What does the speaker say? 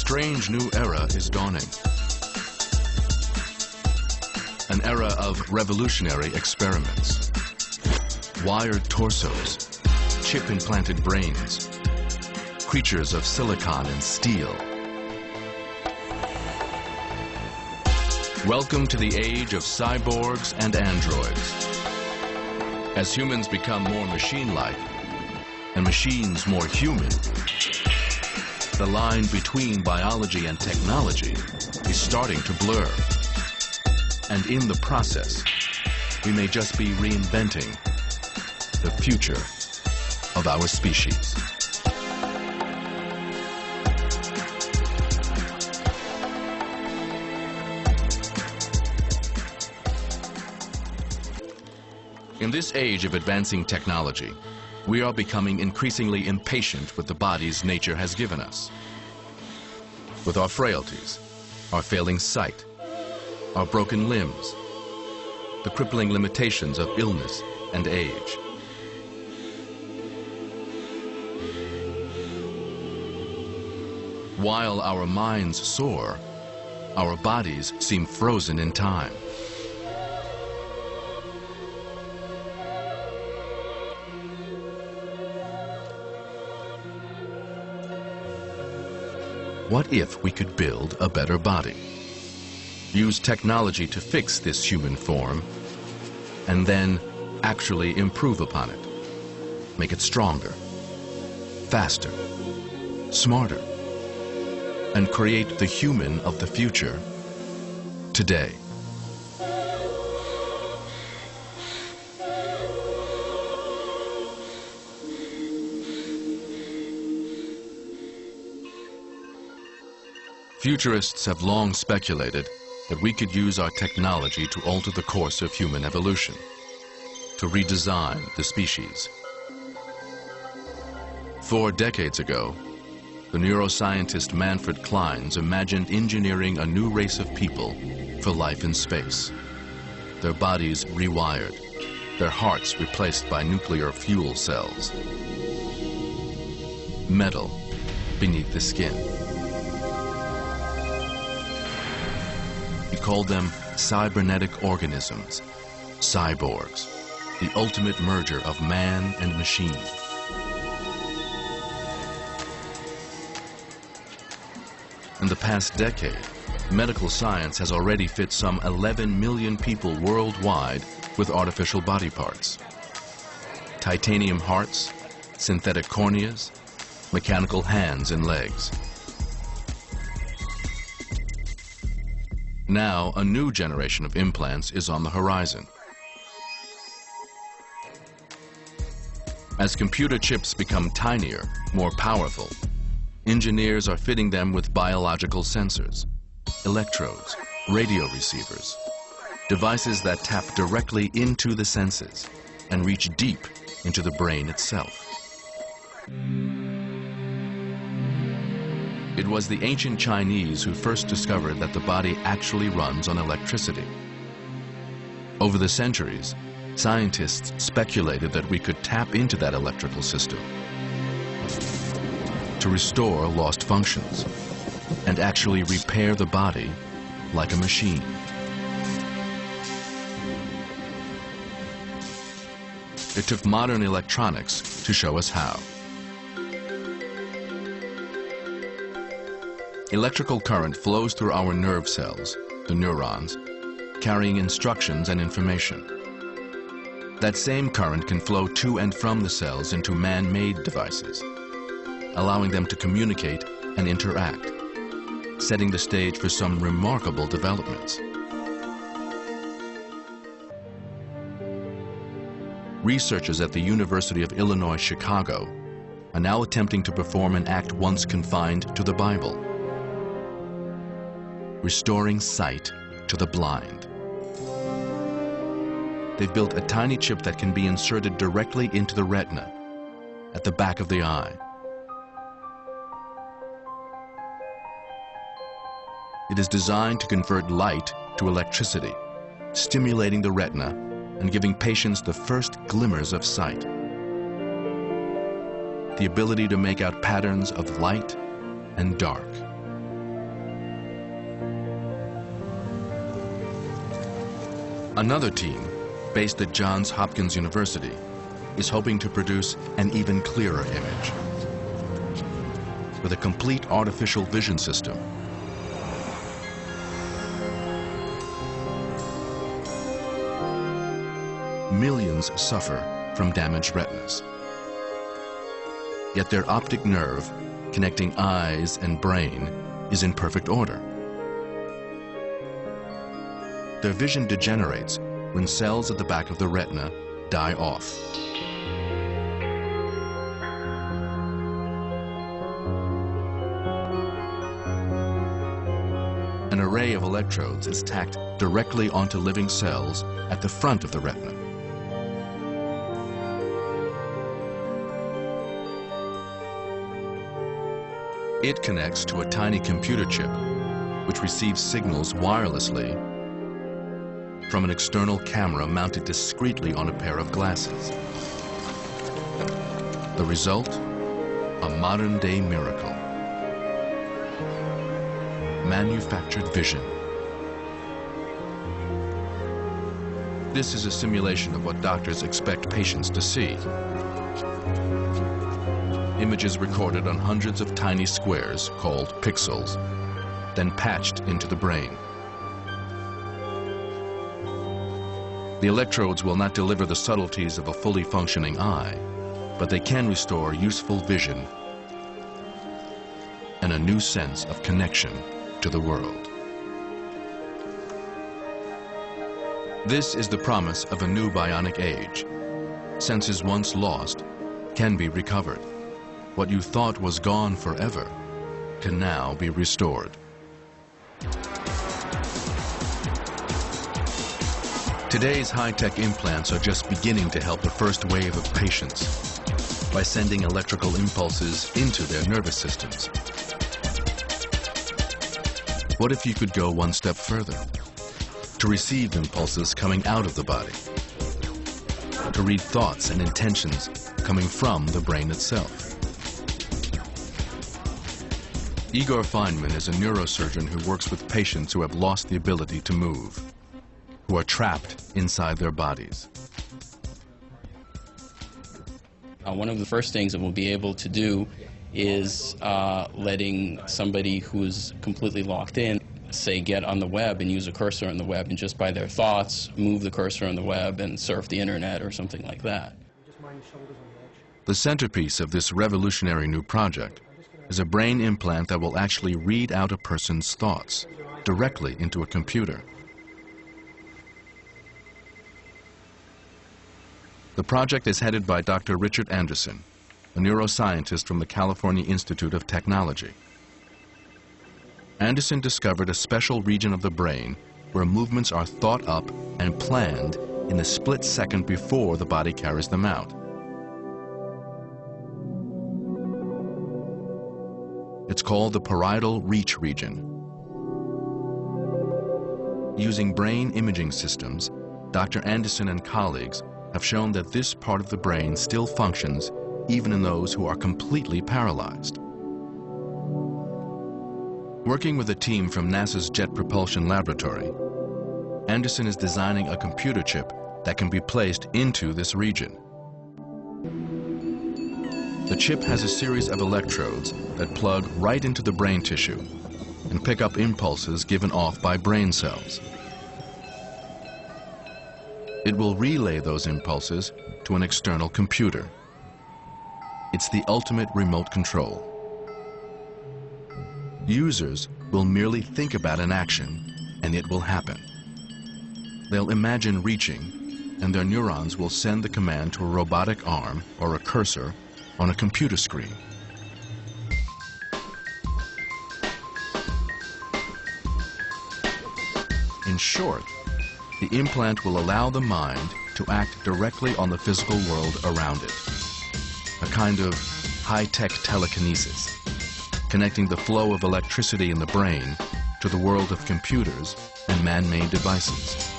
strange new era is dawning. An era of revolutionary experiments. Wired torsos, chip-implanted brains, creatures of silicon and steel. Welcome to the age of cyborgs and androids. As humans become more machine-like and machines more human, the line between biology and technology is starting to blur. And in the process, we may just be reinventing the future of our species. In this age of advancing technology, we are becoming increasingly impatient with the bodies nature has given us. With our frailties, our failing sight, our broken limbs, the crippling limitations of illness and age. While our minds soar, our bodies seem frozen in time. What if we could build a better body? Use technology to fix this human form, and then actually improve upon it. Make it stronger, faster, smarter, and create the human of the future today. Futurists have long speculated that we could use our technology to alter the course of human evolution, to redesign the species. 4 decades ago, the neuroscientist Manfred Clynes imagined engineering a new race of people for life in space. Their bodies rewired, their hearts replaced by nuclear fuel cells. Metal beneath the skin. He called them cybernetic organisms, cyborgs, the ultimate merger of man and machine. In the past decade, medical science has already fit some 11 million people worldwide with artificial body parts. Titanium hearts, synthetic corneas, mechanical hands and legs. Now, a new generation of implants is on the horizon. As computer chips become tinier, more powerful, engineers are fitting them with biological sensors, electrodes, radio receivers, devices that tap directly into the senses and reach deep into the brain itself. It was the ancient Chinese who first discovered that the body actually runs on electricity. Over the centuries, scientists speculated that we could tap into that electrical system to restore lost functions and actually repair the body like a machine. It took modern electronics to show us how. Electrical current flows through our nerve cells, the neurons, carrying instructions and information. That same current can flow to and from the cells into man-made devices, allowing them to communicate and interact, setting the stage for some remarkable developments. Researchers at the University of Illinois, Chicago, are now attempting to perform an act once confined to the Bible: restoring sight to the blind. They've built a tiny chip that can be inserted directly into the retina, at the back of the eye. It is designed to convert light to electricity, stimulating the retina and giving patients the first glimmers of sight. The ability to make out patterns of light and dark, Another team, based at Johns Hopkins University, is hoping to produce an even clearer image. With a complete artificial vision system, millions suffer from damaged retinas. Yet their optic nerve, connecting eyes and brain, is in perfect order. Their vision degenerates when cells at the back of the retina die off. An array of electrodes is tacked directly onto living cells at the front of the retina. It connects to a tiny computer chip, which receives signals wirelessly from an external camera mounted discreetly on a pair of glasses. The result? A modern-day miracle. Manufactured vision. This is a simulation of what doctors expect patients to see. Images recorded on hundreds of tiny squares, called pixels, then patched into the brain. The electrodes will not deliver the subtleties of a fully functioning eye, but they can restore useful vision and a new sense of connection to the world. This is the promise of a new bionic age. Senses once lost can be recovered. What you thought was gone forever can now be restored. Today's high-tech implants are just beginning to help the first wave of patients by sending electrical impulses into their nervous systems. What if you could go one step further? To receive impulses coming out of the body, to read thoughts and intentions coming from the brain itself. Igor Feynman is a neurosurgeon who works with patients who have lost the ability to move, who are trapped inside their bodies. One of the first things that we'll be able to do is letting somebody who's completely locked in, say, get on the web and use a cursor on the web, and just by their thoughts move the cursor on the web and surf the internet or something like that. The centerpiece of this revolutionary new project is a brain implant that will actually read out a person's thoughts directly into a computer. The project is headed by Dr. Richard Anderson, a neuroscientist from the California Institute of Technology. Anderson discovered a special region of the brain where movements are thought up and planned in the split second before the body carries them out. It's called the parietal reach region. Using brain imaging systems, Dr. Anderson and colleagues have shown that this part of the brain still functions even in those who are completely paralyzed. Working with a team from NASA's Jet Propulsion Laboratory, Anderson is designing a computer chip that can be placed into this region. The chip has a series of electrodes that plug right into the brain tissue and pick up impulses given off by brain cells. It will relay those impulses to an external computer. It's the ultimate remote control. Users will merely think about an action and it will happen. They'll imagine reaching and their neurons will send the command to a robotic arm or a cursor on a computer screen. In short, the implant will allow the mind to act directly on the physical world around it. A kind of high-tech telekinesis, connecting the flow of electricity in the brain to the world of computers and man-made devices.